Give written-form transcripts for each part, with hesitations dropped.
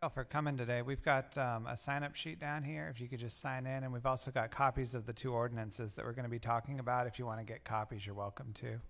For coming today. We've got a sign up sheet down here. If you could just sign in, and we've also got copies of the two ordinances that we're going to be talking about. If you want to get copies, you're welcome to.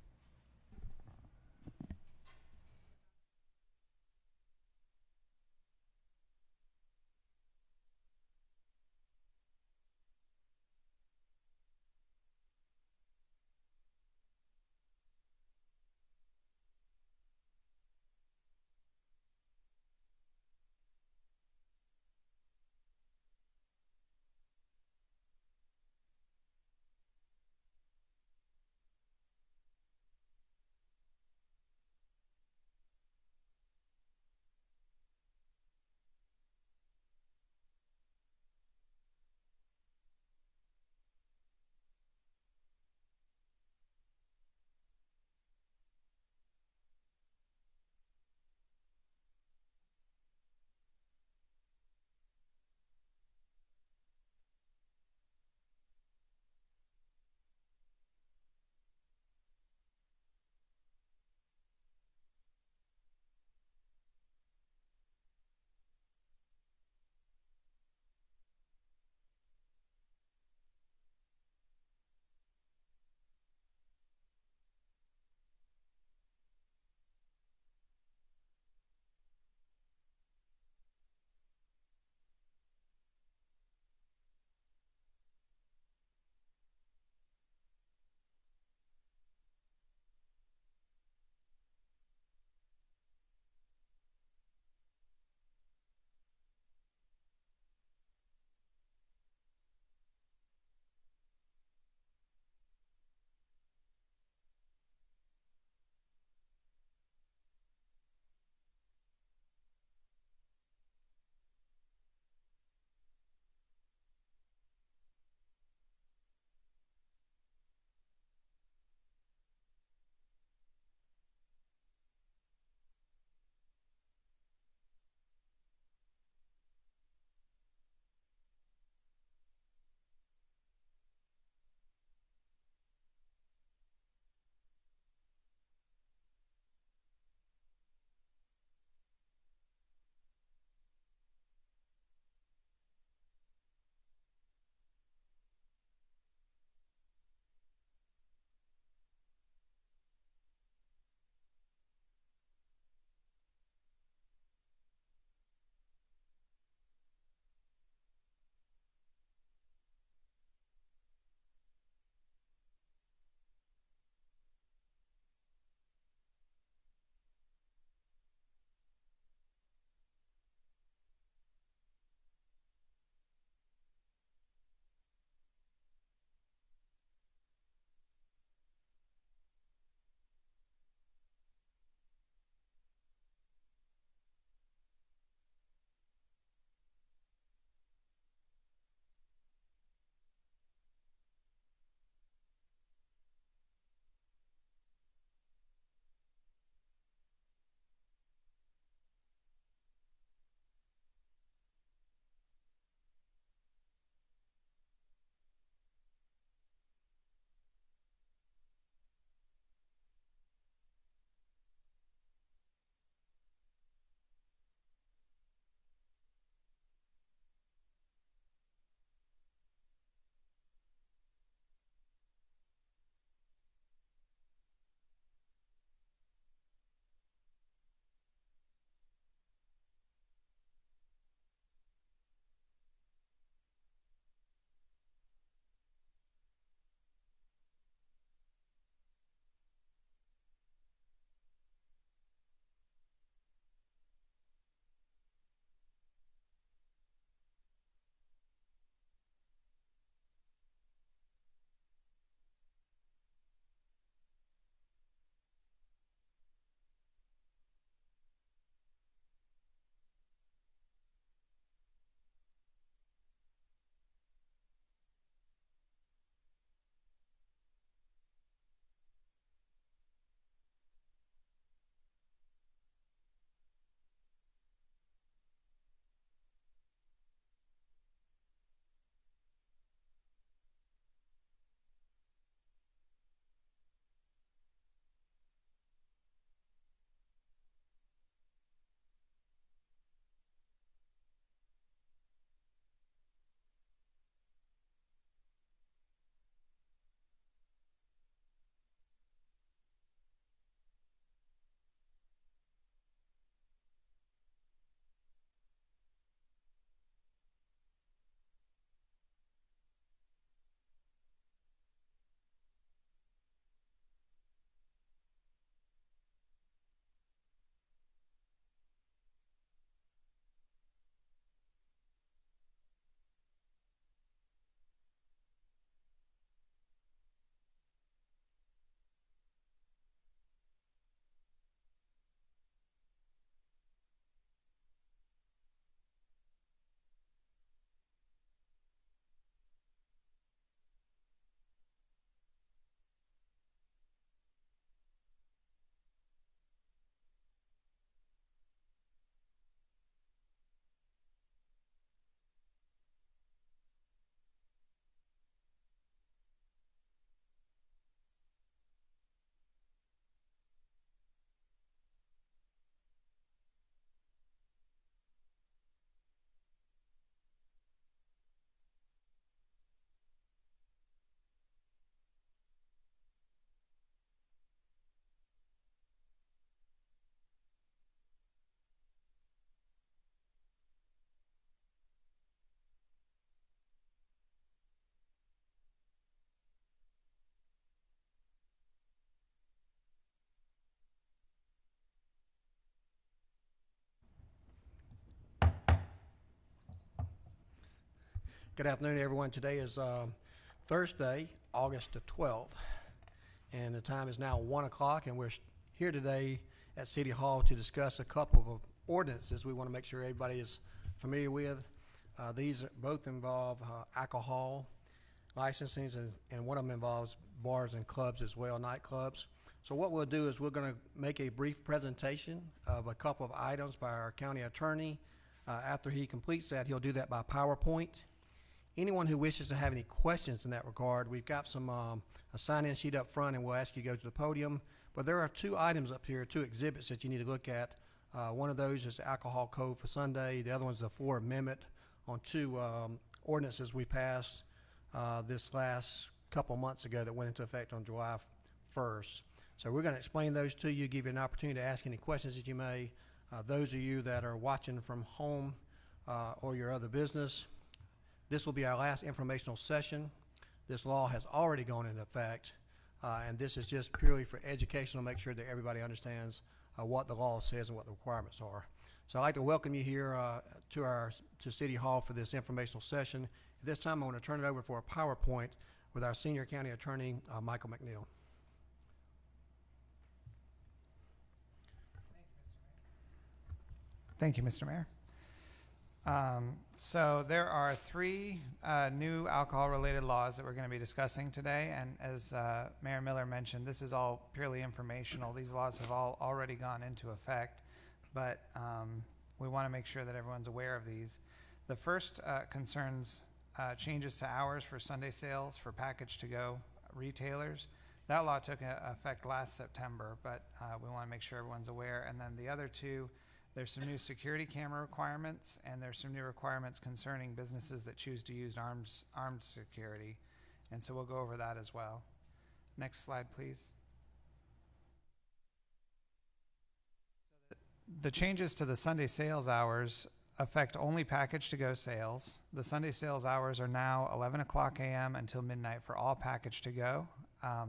Good afternoon, everyone. Today is Thursday, August the 12th, and the time is now 1 o'clock, and we're here today at City Hall to discuss a couple of ordinances we want to make sure everybody is familiar with. These both involve alcohol licensings, and one of them involves bars and clubs as well, nightclubs. So what we'll do is we're going to make a brief presentation of a couple of items by our county attorney. After he completes that, he'll do that by PowerPoint. Anyone who wishes to have any questions in that regard, we've got some a sign-in sheet up front, and we'll ask you to go to the podium. But there are two items up here, two exhibits that you need to look at. One of those is the alcohol code for Sunday. The other one's the floor amendment on two ordinances we passed this last couple months ago that went into effect on July 1st. So we're going to explain those to you, give you an opportunity to ask any questions that you may. Those of you that are watching from home or your other business, this will be our last informational session. This law has already gone into effect, and this is just purely for educational, make sure that everybody understands what the law says and what the requirements are. So I'd like to welcome you here to City Hall for this informational session. At this time, I want to turn it over for a PowerPoint with our senior county attorney, Michael McNeil. Thank you, Mr. Mayor. So there are three new alcohol-related laws that we're going to be discussing today, and as Mayor Miller mentioned, this is all purely informational. These laws have all already gone into effect, but we want to make sure that everyone's aware of these. The first concerns changes to hours for Sunday sales for package-to-go retailers. That law took effect last September, but we want to make sure everyone's aware. And then the other two, there's some new security camera requirements, and there's some new requirements concerning businesses that choose to use armed security. And so we'll go over that as well. Next slide, please. The changes to the Sunday sales hours affect only package-to-go sales. The Sunday sales hours are now 11 o'clock a.m. until midnight for all package-to-go.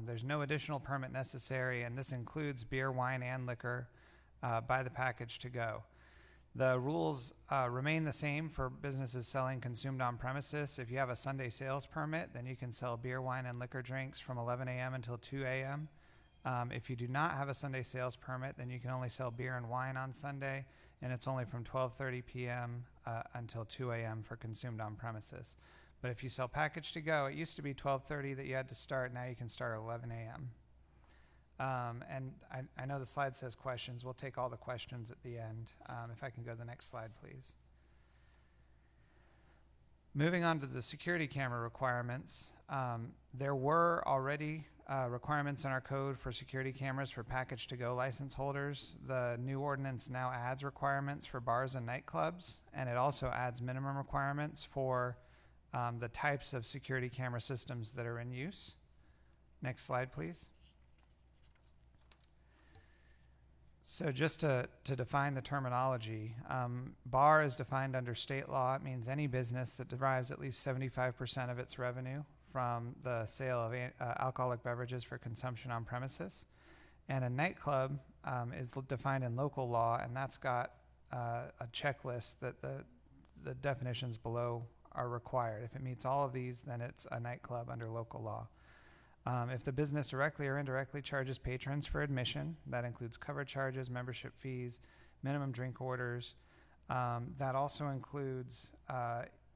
There's no additional permit necessary, and this includes beer, wine, and liquor by the package to go. The rules remain the same for businesses selling consumed on premises. If you have a Sunday sales permit, then you can sell beer, wine, and liquor drinks from 11 a.m. until 2 a.m. If you do not have a Sunday sales permit, then you can only sell beer and wine on Sunday, and it's only from 12:30 p.m. Until 2 a.m. for consumed on premises. But if you sell package to go, it used to be 12:30 that you had to start. Now you can start at 11 a.m. And I know the slide says questions. We'll take all the questions at the end. If I can go to the next slide, please. Moving on to the security camera requirements, there were already requirements in our code for security cameras for package-to-go license holders. The new ordinance now adds requirements for bars and nightclubs, and it also adds minimum requirements for the types of security camera systems that are in use. Next slide, please. So just to define the terminology, bar is defined under state law. It means any business that derives at least 75% of its revenue from the sale of alcoholic beverages for consumption on premises. And a nightclub is defined in local law, and that's got a checklist that the definitions below are required. If it meets all of these, then it's a nightclub under local law. If the business directly or indirectly charges patrons for admission, that includes cover charges, membership fees, minimum drink orders. That also includes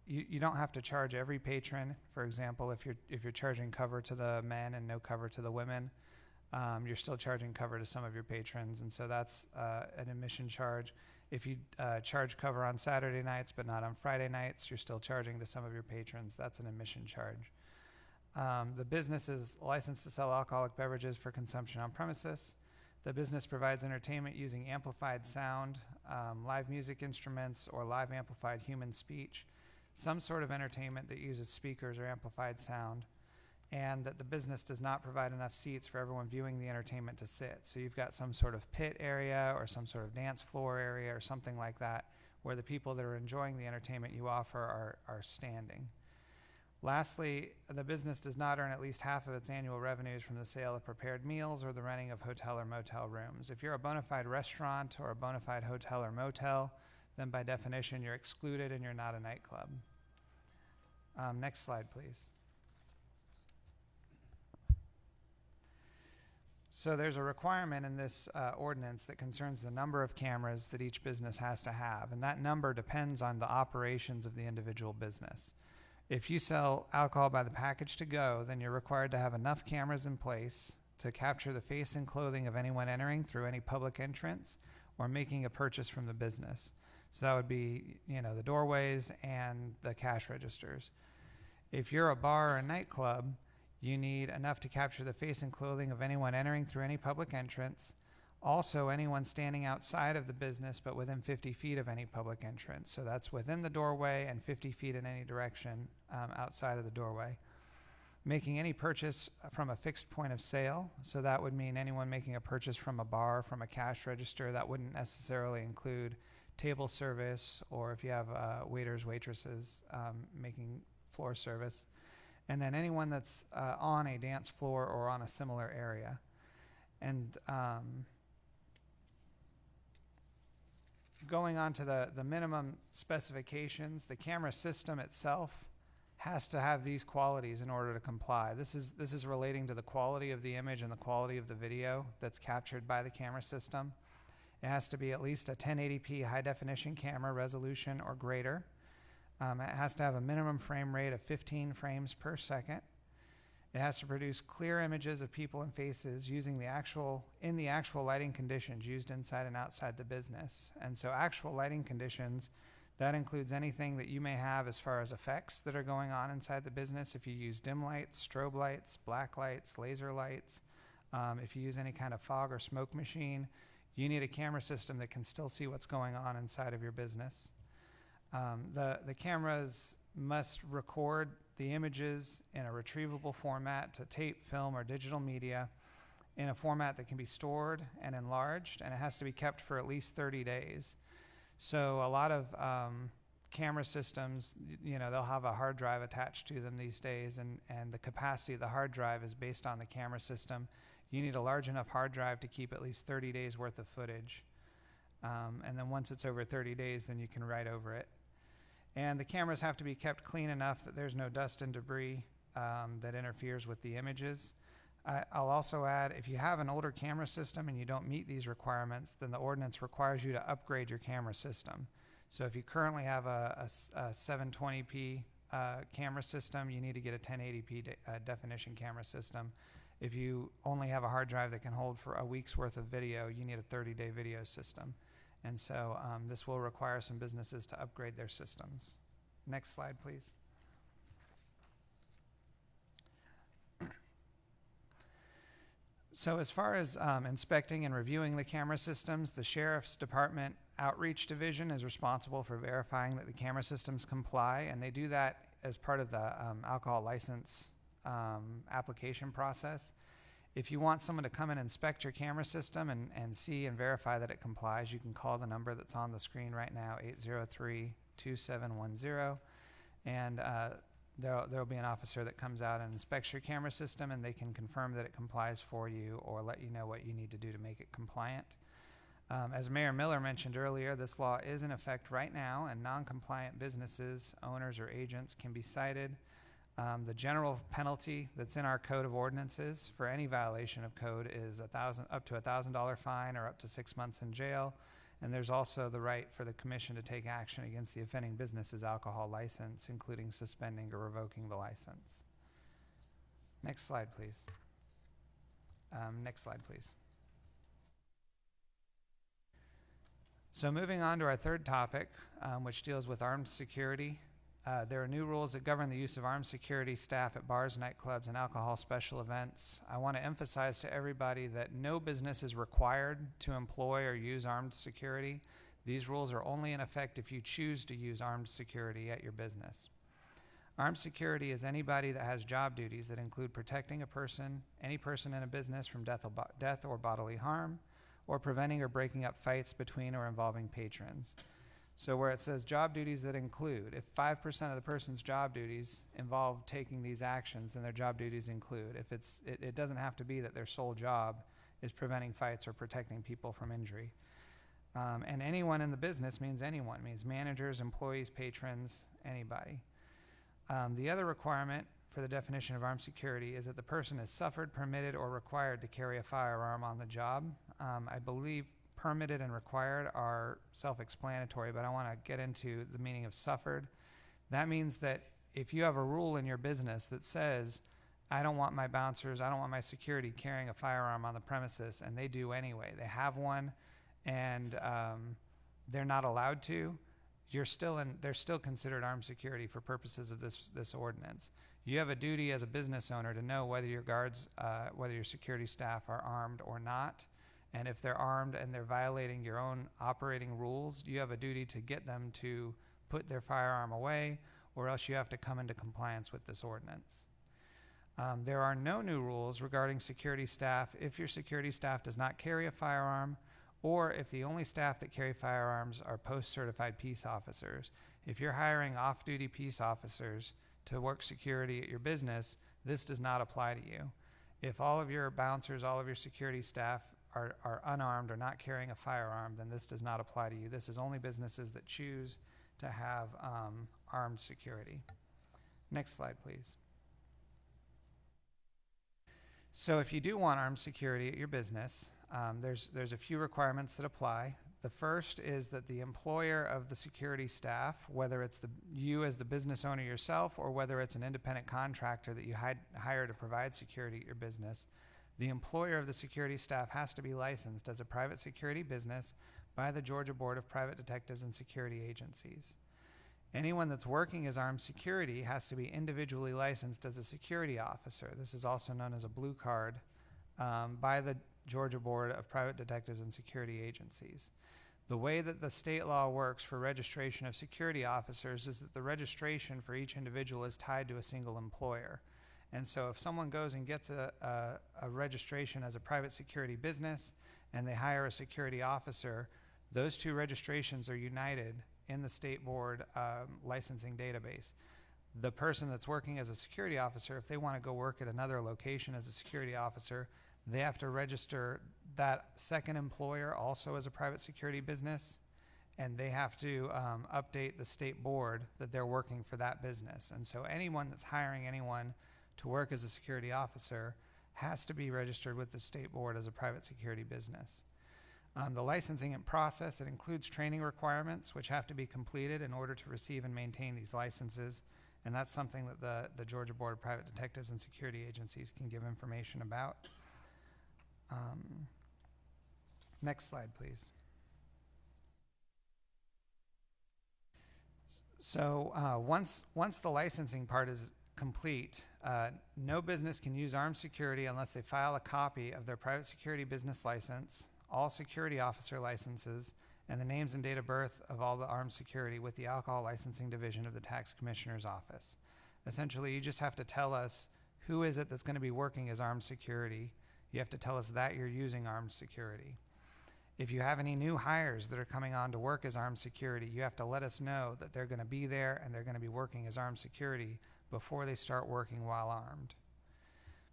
you don't have to charge every patron. For example, if you're charging cover to the men and no cover to the women, you're still charging cover to some of your patrons, and so that's an admission charge. If you charge cover on Saturday nights but not on Friday nights, you're still charging to some of your patrons. That's an admission charge. The business is licensed to sell alcoholic beverages for consumption on premises. The business provides entertainment using amplified sound, live music instruments, or live amplified human speech, some sort of entertainment that uses speakers or amplified sound, and that the business does not provide enough seats for everyone viewing the entertainment to sit. So you've got some sort of pit area or some sort of dance floor area or something like that where the people that are enjoying the entertainment you offer are standing. Lastly, the business does not earn at least half of its annual revenues from the sale of prepared meals or the renting of hotel or motel rooms. If you're a bona fide restaurant or a bona fide hotel or motel, then by definition you're excluded and you're not a nightclub. Next slide, please. So there's a requirement in this ordinance that concerns the number of cameras that each business has to have, and that number depends on the operations of the individual business. If you sell alcohol by the package to go, then you're required to have enough cameras in place to capture the face and clothing of anyone entering through any public entrance or making a purchase from the business. So that would be, the doorways and the cash registers. If you're a bar or a nightclub, you need enough to capture the face and clothing of anyone entering through any public entrance. Also, anyone standing outside of the business but within 50 feet of any public entrance. So that's within the doorway and 50 feet in any direction outside of the doorway. Making any purchase from a fixed point of sale. So that would mean anyone making a purchase from a bar, from a cash register. That wouldn't necessarily include table service, or if you have waiters, waitresses making floor service. And then anyone that's on a dance floor or on a similar area. And going on to the minimum specifications, the camera system itself has to have these qualities in order to comply. This is relating to the quality of the image and the quality of the video that's captured by the camera system. It has to be at least a 1080p high definition camera resolution or greater. It has to have a minimum frame rate of 15 frames per second. It has to produce clear images of people and faces using the actual lighting conditions used inside and outside the business. And so actual lighting conditions, that includes anything that you may have as far as effects that are going on inside the business. If you use dim lights, strobe lights, black lights, laser lights, if you use any kind of fog or smoke machine, you need a camera system that can still see what's going on inside of your business. The cameras must record the images in a retrievable format to tape, film, or digital media in a format that can be stored and enlarged, and it has to be kept for at least 30 days. So a lot of camera systems, they'll have a hard drive attached to them these days, and the capacity of the hard drive is based on the camera system. You need a large enough hard drive to keep at least 30 days worth of footage. And then once it's over 30 days, then you can write over it. And the cameras have to be kept clean enough that there's no dust and debris that interferes with the images. I'll also add, if you have an older camera system and you don't meet these requirements, then the ordinance requires you to upgrade your camera system. So if you currently have a 720p camera system, you need to get a 1080p definition camera system. If you only have a hard drive that can hold for a week's worth of video, you need a 30-day video system. And so this will require some businesses to upgrade their systems. Next slide, please. So as far as inspecting and reviewing the camera systems, the Sheriff's Department Outreach Division is responsible for verifying that the camera systems comply, and they do that as part of the alcohol license application process. If you want someone to come and inspect your camera system and see and verify that it complies, you can call the number that's on the screen right now, 803-2710, and there'll be an officer that comes out and inspects your camera system, and they can confirm that it complies for you or let you know what you need to do to make it compliant. As Mayor Miller mentioned earlier, this law is in effect right now, and non-compliant businesses, owners, or agents can be cited. The general penalty that's in our code of ordinances for any violation of code is up to $1,000 fine or up to 6 months in jail. And there's also the right for the commission to take action against the offending business's alcohol license, including suspending or revoking the license. Next slide, please. Next slide, please. So moving on to our third topic, which deals with armed security. There are new rules that govern the use of armed security staff at bars, nightclubs, and alcohol special events. I want to emphasize to everybody that no business is required to employ or use armed security. These rules are only in effect if you choose to use armed security at your business. Armed security is anybody that has job duties that include protecting a person, any person in a business from death or bodily harm, or preventing or breaking up fights between or involving patrons. So where it says job duties that include, if 5% of the person's job duties involve taking these actions, then their job duties include. If it doesn't have to be that their sole job is preventing fights or protecting people from injury. And anyone in the business means anyone, means managers, employees, patrons, anybody. The other requirement for the definition of armed security is that the person has suffered, permitted, or required to carry a firearm on the job. I believe permitted and required are self-explanatory, but I want to get into the meaning of suffered. That means that if you have a rule in your business that says, I don't want my bouncers, I don't want my security carrying a firearm on the premises, and they do anyway, they have one, and they're not allowed to, they're still considered armed security for purposes of this ordinance. You have a duty as a business owner to know whether your guards, whether your security staff are armed or not. And if they're armed and they're violating your own operating rules, you have a duty to get them to put their firearm away, or else you have to come into compliance with this ordinance. There are no new rules regarding security staff if your security staff does not carry a firearm, or if the only staff that carry firearms are post-certified peace officers. If you're hiring off-duty peace officers to work security at your business, this does not apply to you. If all of your bouncers, all of your security staff are unarmed or not carrying a firearm, then this does not apply to you. This is only businesses that choose to have armed security. Next slide, please. So if you do want armed security at your business, there's a few requirements that apply. The first is that the employer of the security staff, whether it's you as the business owner yourself or whether it's an independent contractor that you hire to provide security at your business, the employer of the security staff has to be licensed as a private security business by the Georgia Board of Private Detectives and Security Agencies. Anyone that's working as armed security has to be individually licensed as a security officer. This is also known as a blue card by the Georgia Board of Private Detectives and Security Agencies. The way that the state law works for registration of security officers is that the registration for each individual is tied to a single employer. And so if someone goes and gets a registration as a private security business and they hire a security officer, those two registrations are united in the state board licensing database. The person that's working as a security officer, if they want to go work at another location as a security officer, they have to register that second employer also as a private security business, and they have to update the state board that they're working for that business. And so anyone that's hiring anyone to work as a security officer has to be registered with the state board as a private security business. The licensing process, it includes training requirements which have to be completed in order to receive and maintain these licenses, and that's something that the Georgia Board of Private Detectives and Security Agencies can give information about. Next slide, please. So once the licensing part is complete, no business can use armed security unless they file a copy of their private security business license, all security officer licenses, and the names and date of birth of all the armed security with the Alcohol Licensing Division of the Tax Commissioner's Office. Essentially, you just have to tell us who is it that's going to be working as armed security. You have to tell us that you're using armed security. If you have any new hires that are coming on to work as armed security, you have to let us know that they're going to be there and they're going to be working as armed security before they start working while armed.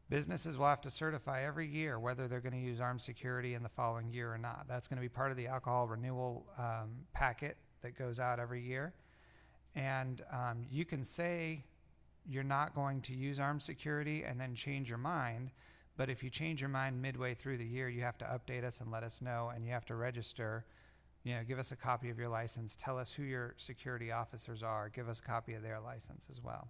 Businesses will have to certify every year whether they're going to use armed security in the following year or not. That's going to be part of the alcohol renewal packet that goes out every year. And you can say you're not going to use armed security and then change your mind, but if you change your mind midway through the year, you have to update us and let us know, and you have to register. Give us a copy of your license, tell us who your security officers are, give us a copy of their license as well.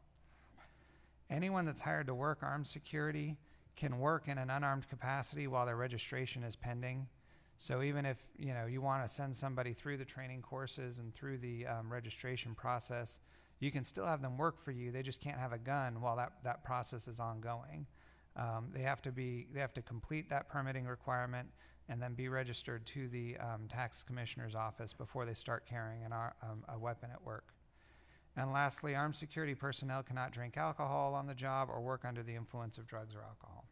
Anyone that's hired to work armed security can work in an unarmed capacity while their registration is pending. So even if you want to send somebody through the training courses and through the registration process, you can still have them work for you. They just can't have a gun while that process is ongoing. They have to complete that permitting requirement and then be registered to the tax commissioner's office before they start carrying a weapon at work. And lastly, armed security personnel cannot drink alcohol on the job or work under the influence of drugs or alcohol.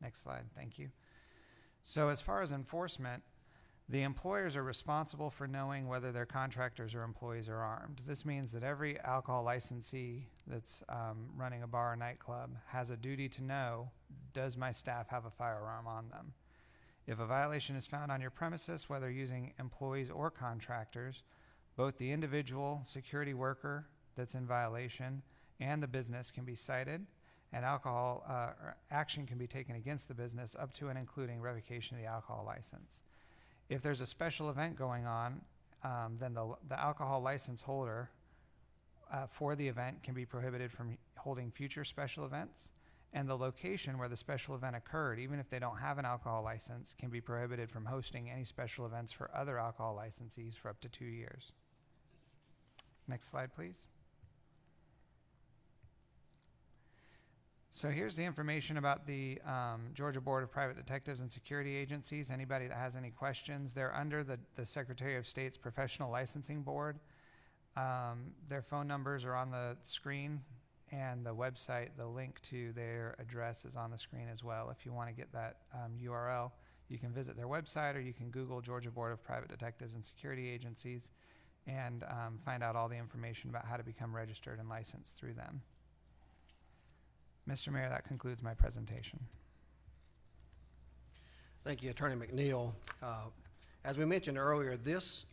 Next slide, thank you. So as far as enforcement, the employers are responsible for knowing whether their contractors or employees are armed. This means that every alcohol licensee that's running a bar or nightclub has a duty to know, does my staff have a firearm on them? If a violation is found on your premises, whether using employees or contractors, both the individual security worker that's in violation, and the business can be cited, and alcohol or action can be taken against the business up to and including revocation of the alcohol license. If there's a special event going on, then the alcohol license holder for the event can be prohibited from holding future special events, and the location where the special event occurred, even if they don't have an alcohol license, can be prohibited from hosting any special events for other alcohol licensees for up to 2 years. Next slide, please. So here's the information about the Georgia Board of Private Detectives and Security Agencies. Anybody that has any questions, they're under the Secretary of State's Professional Licensing Board. Their phone numbers are on the screen, and the website, the link to their address is on the screen as well. If you want to get that URL, you can visit their website, or you can Google Georgia Board of Private Detectives and Security Agencies and find out all the information about how to become registered and licensed through them. Mr. Mayor, that concludes my presentation. Thank you, Attorney McNeil. As we mentioned earlier, this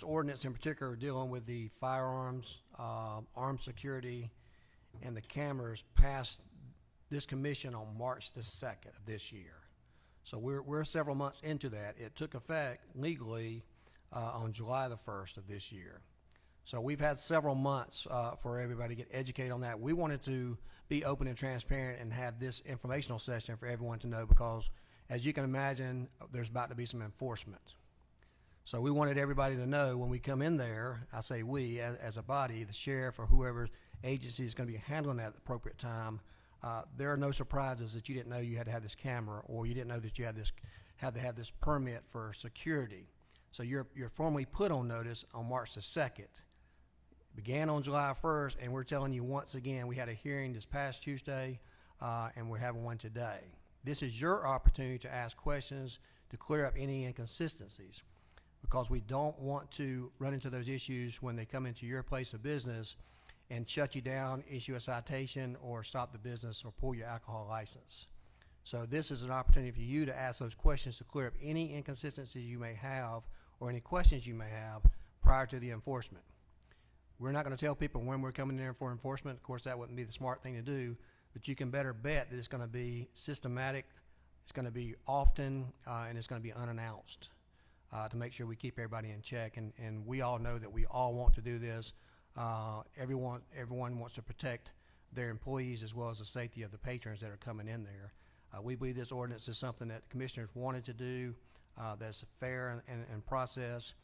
ordinance in particular dealing with the firearms, armed security, and the cameras passed this commission on March the 2nd of this year. So we're several months into that. It took effect legally on July the 1st of this year. So we've had several months for everybody to get educated on that. We wanted to be open and transparent and have this informational session for everyone to know, because as you can imagine, there's about to be some enforcement. So we wanted everybody to know when we come in there, I say we as a body, the sheriff or whoever agency is going to be handling that at the appropriate time, there are no surprises that you didn't know you had to have this camera, or you didn't know that you had to have this permit for security. So you're formally put on notice on March the 2nd. Began on July 1st, and we're telling you once again, we had a hearing this past Tuesday, and we're having one today. This is your opportunity to ask questions to clear up any inconsistencies, because we don't want to run into those issues when they come into your place of business and shut you down, issue a citation, or stop the business, or pull your alcohol license. So this is an opportunity for you to ask those questions to clear up any inconsistencies you may have, or any questions you may have prior to the enforcement. We're not going to tell people when we're coming in there for enforcement. Of course, that wouldn't be the smart thing to do, but you can better bet that it's going to be systematic, it's going to be often, and it's going to be unannounced to make sure we keep everybody in check. And we all know that we all want to do this. Everyone wants to protect their employees as well as the safety of the patrons that are coming in there. We believe this ordinance is something that the commissioners wanted to do, that's fair and process,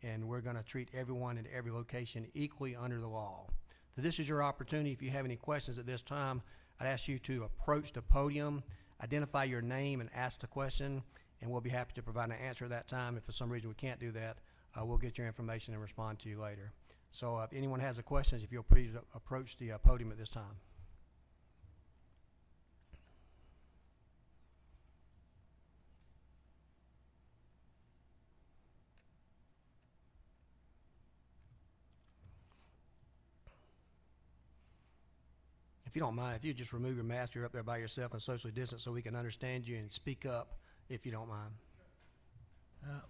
and we're going to treat everyone in every location equally under the law. So this is your opportunity. If you have any questions at this time, I'd ask you to approach the podium, identify your name, and ask the question, and we'll be happy to provide an answer at that time. If for some reason we can't do that, we'll get your information and respond to you later. So if anyone has a question, if you'll please approach the podium at this time. If you don't mind, if you just remove your mask, you're up there by yourself and socially distant so we can understand you, and speak up if you don't mind.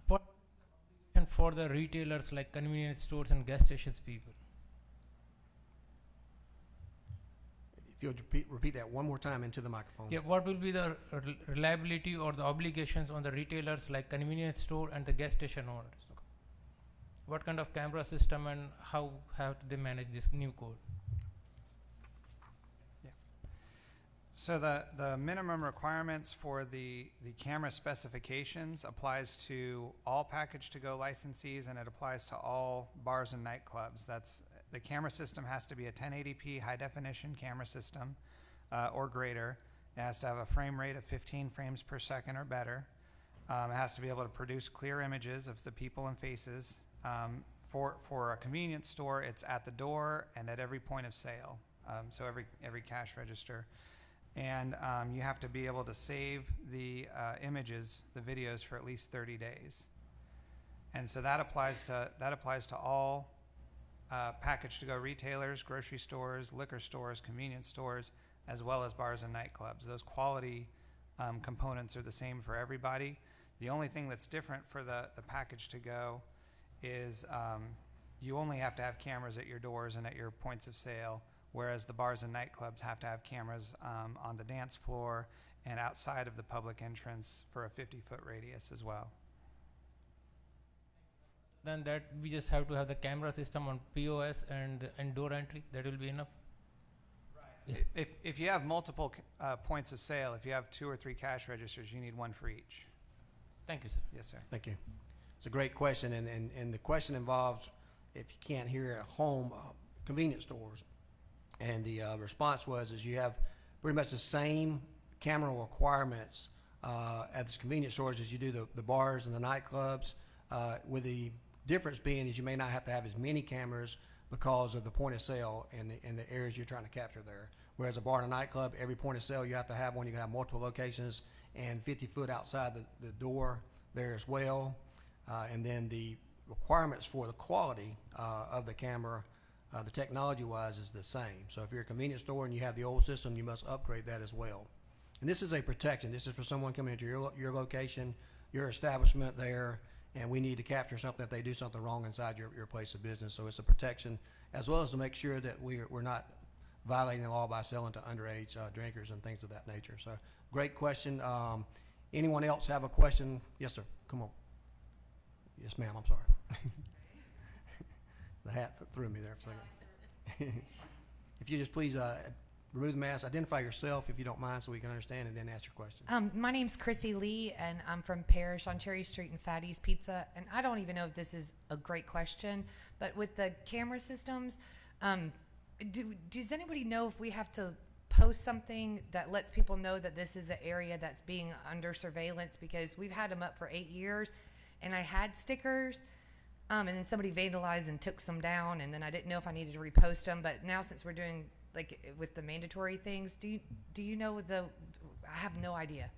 What and for the retailers like convenience stores and gas stations people? If you'll repeat that one more time into the microphone. Yeah, what will be the reliability or the obligations on the retailers like convenience store and the gas station owners? Okay. What kind of camera system and how have they manage this new code? So the minimum requirements for the camera specifications applies to all package-to-go licensees, and it applies to all bars and nightclubs. The camera system has to be a 1080p high-definition camera system or greater. It has to have a frame rate of 15 frames per second or better. It has to be able to produce clear images of the people and faces. For a convenience store, it's at the door and at every point of sale, so every cash register. And you have to be able to save the images, the videos, for at least 30 days. And so that applies to all package-to-go retailers, grocery stores, liquor stores, convenience stores, as well as bars and nightclubs. Those quality components are the same for everybody. The only thing that's different for the package-to-go is you only have to have cameras at your doors and at your points of sale, whereas the bars and nightclubs have to have cameras on the dance floor and outside of the public entrance for a 50-foot radius as well. Then that we just have to have the camera system on POS and door entry. That will be enough. Yeah. If you have multiple points of sale, if you have 2 or 3 cash registers, you need one for each. Thank you, sir. Yes, sir. Thank you. It's a great question, and the question involves, if you can't hear at home, convenience stores. And the response is you have pretty much the same camera requirements at the convenience stores as you do the bars and the nightclubs, with the difference being is you may not have to have as many cameras because of the point of sale and the areas you're trying to capture there. Whereas a bar and a nightclub, every point of sale you have to have one. You can have multiple locations and 50 foot outside the door there as well. And then the requirements for the quality of the camera, the technology-wise, is the same. So if you're a convenience store and you have the old system, you must upgrade that as well. And this is a protection. This is for someone coming into your location, your establishment there, and we need to capture something if they do something wrong inside your place of business. So it's a protection, as well as to make sure that we're not violating the law by selling to underage drinkers and things of that nature. So great question. Anyone else have a question? Yes, sir. Come on. Yes, ma'am. I'm sorry. The hat threw me there for a second. If you just please remove the mask, identify yourself if you don't mind so we can understand, and then ask your question. My name's Chrissy Lee, and I'm from Parrish on Cherry Street and Fatty's Pizza. And I don't even know if this is a great question, but with the camera systems, does anybody know if we have to post something that lets people know that this is an area that's being under surveillance? Because we've had them up for 8 years, and I had stickers, and then somebody vandalized and took some down, and then I didn't know if I needed to repost them. But now, since we're doing like with the mandatory things, do you know I have no idea.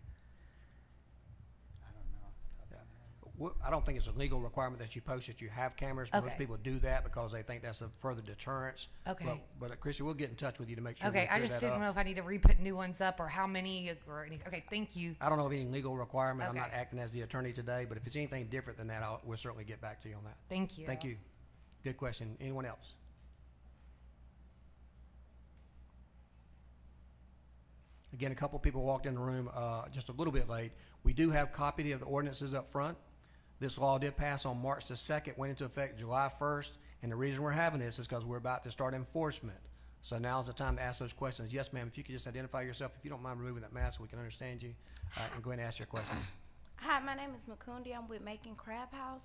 I don't know off the top of my head. I don't think it's a legal requirement that you post that you have cameras. Okay. Most people do that because they think that's a further deterrence. Okay. But Chrissy, we'll get in touch with you to make sure. Okay, we I clear just that didn't up. know if I need to re-put new ones up or how many or anything. Okay, thank you. I don't know of any legal requirement. I'm Okay. not acting as the attorney today, but if it's anything different than that, we'll certainly get back to you on that. Thank you. Thank you. Good question. Anyone else? Again, a couple people walked in the room just a little bit late. We do have copy of the ordinances up front. This law did pass on March the 2nd, went into effect July 1st, and the reason we're having this is because we're about to start enforcement. So now's the time to ask those questions. Yes, ma'am, if you could just identify yourself, if you don't mind removing that mask so we can understand you, and go ahead and ask your question. Hi, my name is Macon-Bibb. I'm with Macon Crab House,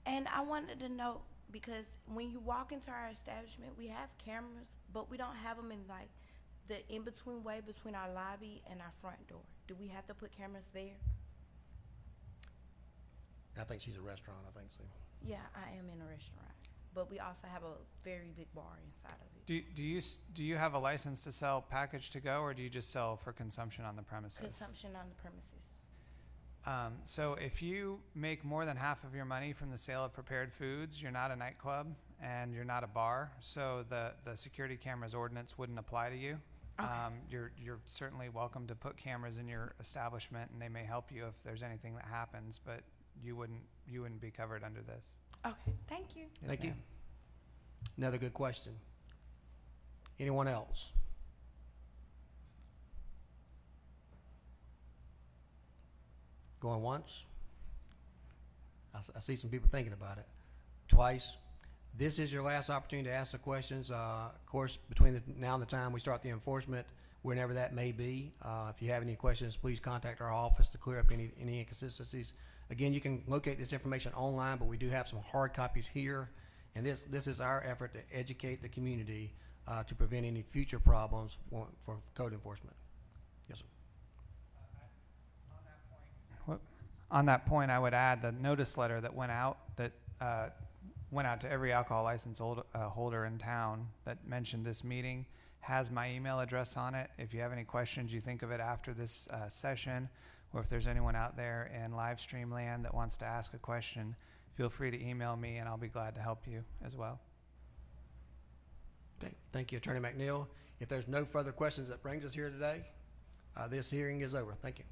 and I wanted to know, because when you walk into our establishment, we have cameras, but we don't have them in like the in-between way between our lobby and our front door. Do we have to put cameras there? I think she's a restaurant, I think so. Yeah, I am in a restaurant, but we also have a very big bar inside of it. Do you have a license to sell package to go, or do you just sell for consumption on the premises? Consumption on the premises. So if you make more than half of your money from the sale of prepared foods, you're not a nightclub and you're not a bar. So the security cameras ordinance wouldn't apply to you. Okay. You're certainly welcome to put cameras in your establishment, and they may help you if there's anything that happens, but you wouldn't be covered under this. Okay, thank you. Yes, Thank you. ma'am. Another good question. Anyone else? Going once? I see some people thinking about it. Twice. This is your last opportunity to ask the questions. Of course, between now and the time we start the enforcement, whenever that may be, if you have any questions, please contact our office to clear up any inconsistencies. Again, you can locate this information online, but we do have some hard copies here. And this is our effort to educate the community to prevent any future problems for code enforcement. Yes, sir. On that point, I would add the notice letter that went out to every alcohol license holder in town that mentioned this meeting has my email address on it. If you have any questions, you think of it after this session, or if there's anyone out there in live stream land that wants to ask a question, feel free to email me and I'll be glad to help you as well. Okay. Thank you, Attorney McNeil. If there's no further questions, that brings us here today. This hearing is over. Thank you.